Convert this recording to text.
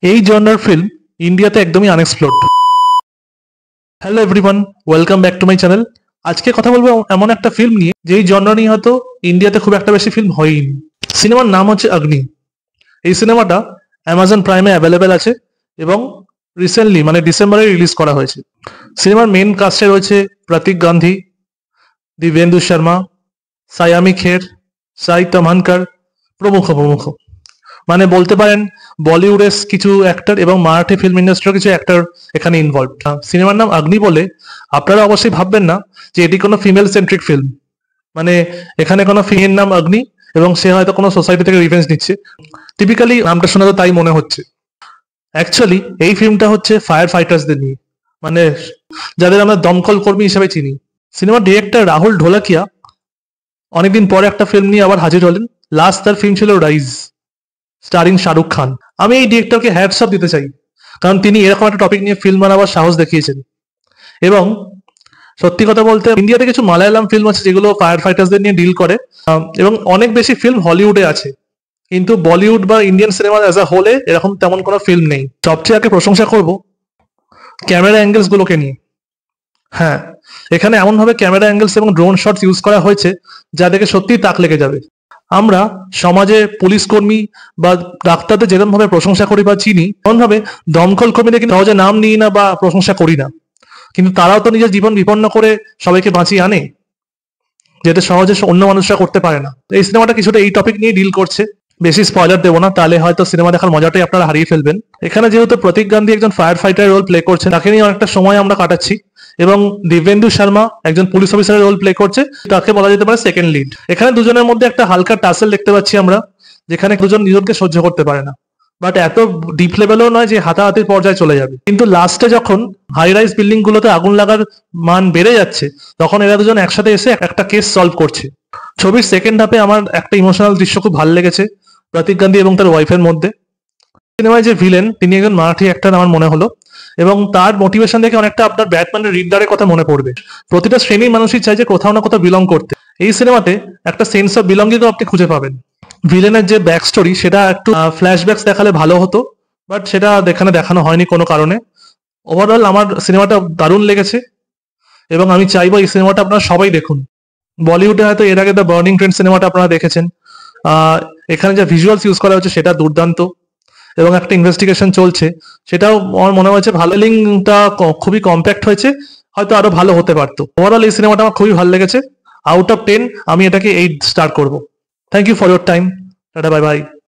এই জনরার ফিল্ম ইন্ডিয়াতে একদমই unexplored. Hello everyone, welcome back to my channel. আজকে কথা বলবো এমন একটা ফিল্ম নিয়ে যেই জনরা নিয়ে হয়তো ইন্ডিয়াতে খুব একটা বেশি ফিল্ম হয়নি। সিনেমার নাম হচ্ছে অগ্নি। এই সিনেমাটা অ্যামাজন প্রাইমে অ্যাভেলেবেল আছে এবং রিসেন্টলি মানে ডিসেম্বরে রিলিজ করা হয়েছে। সিনেমার মেন কাস্টে রয়েছে প্রতীক গান্ধী, দিব্যেন্দু শর্মা, সায়ামি খের, সাই তমহানকর প্রমুখ প্রমুখ। মানে বলতে পারেন বলিউডের কিছু অ্যাক্টর এবং মারাঠি ফিল্ম ইন্ডাস্ট্রির কিছু অ্যাক্টর এখানে ইনভলভ। সিনেমার নাম অগ্নি বলে আপনারা অবশ্যই ভাববেন না যে এটি কোনো ফিমেল সেন্ট্রিক ফিল্ম। মানে এখানে কোনো ফিমেল নাম অগ্নি এবং সে হয়তো কোনো সোসাইটি থেকে রিভেঞ্জ নিচ্ছে। টিপিক্যালি নামটা শোনা তো তাই মনে হচ্ছে। অ্যাকচুয়ালি এই ফিল্মটা হচ্ছে ফায়ার ফাইটার্সদের নিয়ে, মানে যাদের আমরা দমকল কর্মী হিসেবে চিনি। সিনেমার ডিরেক্টর রাহুল ঢোলাকিয়া অনেকদিন পরে একটা ফিল্ম নিয়ে আবার হাজির হলেন। লাস্ট তার ফিল্ম ছিল রাইজ, স্টারিং শাহরুখ খান। আমি এই ডিরেক্টরকে হ্যাটস অফ দিতে চাই, কারণ তিনি এরকম একটা টপিক নিয়ে ফিল্ম বানাবার সাহস দেখিয়েছেন। এবং সত্যি কথা বলতে ইন্ডিয়াতে কিছু মালায়ালাম ফিল্ম আছে যেগুলো ফায়ার ফাইটার্সদের নিয়ে ডিল করে, এবং অনেক বেশি ফিল্ম হলিউডে আছে, কিন্তু বলিউড বা ইন্ডিয়ান সিনেমা অ্যাজ আ হোলে এরকম তেমন কোনো ফিল্ম নেই। সবচেয়ে আগে প্রশংসা করব ক্যামেরা অ্যাঙ্গেলস গুলোকে নিয়ে। হ্যাঁ, এখানে এমন ভাবে ক্যামেরা অ্যাঙ্গেলস এবং ড্রোন শটস ইউজ করা হয়েছে যা দেখে সত্যিই তাক লেগে যাবে। আমরা সমাজে পুলিশ কর্মী বা ডাক্তারদের যেরকম ভাবে প্রশংসা করি বা চিনি, তেমন ভাবে দমকল কর্মীদের কিন্তু সহজে নাম নিই না বা প্রশংসা করি না, কিন্তু তারাও তো নিজের জীবন বিপন্ন করে সবাইকে বাঁচিয়ে আনে, যেটা সহজে অন্য মানুষরা করতে পারে না। এই সিনেমাটা কিছুটা এই টপিক নিয়ে ডিল করছে। বেশি স্পয়লার দেবো না, তাহলে হয়তো সিনেমা দেখার মজাটাই আপনারা হারিয়ে ফেলবেন। এখানে যেহেতু প্রতীক গান্ধী একজন ফায়ার ফাইটার রোল প্লে করছে, তাকে নিয়ে অনেকটা সময় আমরা কাটাচ্ছি, এবং দিব্যেন্দু শর্মা একজন পুলিশ অফিসারের রোল প্লে করছে, তাকে বলা যেতে পারে সেকেন্ড লিড। এখানে দুজনের মধ্যে একটা হালকা টাসেল দেখতে পাচ্ছি আমরা, যেখানে দুজন দুজনকে সহ্য করতে পারে না, বাট এত ডিপ লেভেলও নয় যে হাতাহাতির পর্যায়ে চলে যাবে। কিন্তু লাস্টে যখন হাই রাইজ বিল্ডিং গুলোতে আগুন লাগার মান বেড়ে যাচ্ছে, তখন এরা দুজন একসাথে এসে একটা কেস সলভ করছে। ছবির সেকেন্ড হাফে আমার একটা ইমোশনাল দৃশ্য খুব ভালো লেগেছে, প্রতীক গান্ধী এবং তার ওয়াইফের মধ্যে। সিনেমায় যে ভিলেন তিনি একজন মারাঠি অ্যাক্টর আমার মনে হলো, এবং তার মোটিভেশন দেখে অনেকটা আপনার ব্যাটম্যানের রিডারের কথা মনে পড়বে। প্রতিটা শ্রেণীর মানুষই চাই যে কোথাও না কোথাও বিলং করতে। এই সিনেমাতে একটা সেন্স অফ বিলঙ্গিং আপনি খুঁজে পাবেন। ভিলেনের যে ব্যাক স্টোরি সেটা একটু ফ্ল্যাশব্যাকস দেখালে ভালো হতো, বাট সেটা এখানে দেখানো হয়নি কোনো কারণে। ওভারঅল আমার সিনেমাটা দারুণ লেগেছে, এবং আমি চাইবো এই সিনেমাটা আপনারা সবাই দেখুন। বলিউডে হয়তো এর আগে দ্য বার্নিং ট্রেন্ড সিনেমাটা আপনারা দেখেছেন। এখানে যা ভিজুয়ালস ইউজ করা হচ্ছে সেটা দুর্দান্ত, এবং একটা ইনভেস্টিগেশন চলছে, সেটাও আমার মনে হয়েছে ভালো। লিঙ্কটা খুবই কম্প্যাক্ট হয়েছে, হয়তো আরো ভালো হতে পারতো। ওভারঅল এই সিনেমাটা আমার খুবই ভালো লেগেছে। আউট অফ 10 আমি এটাকে 8 স্টার করবো। Thank you for your time. Tata, bye by.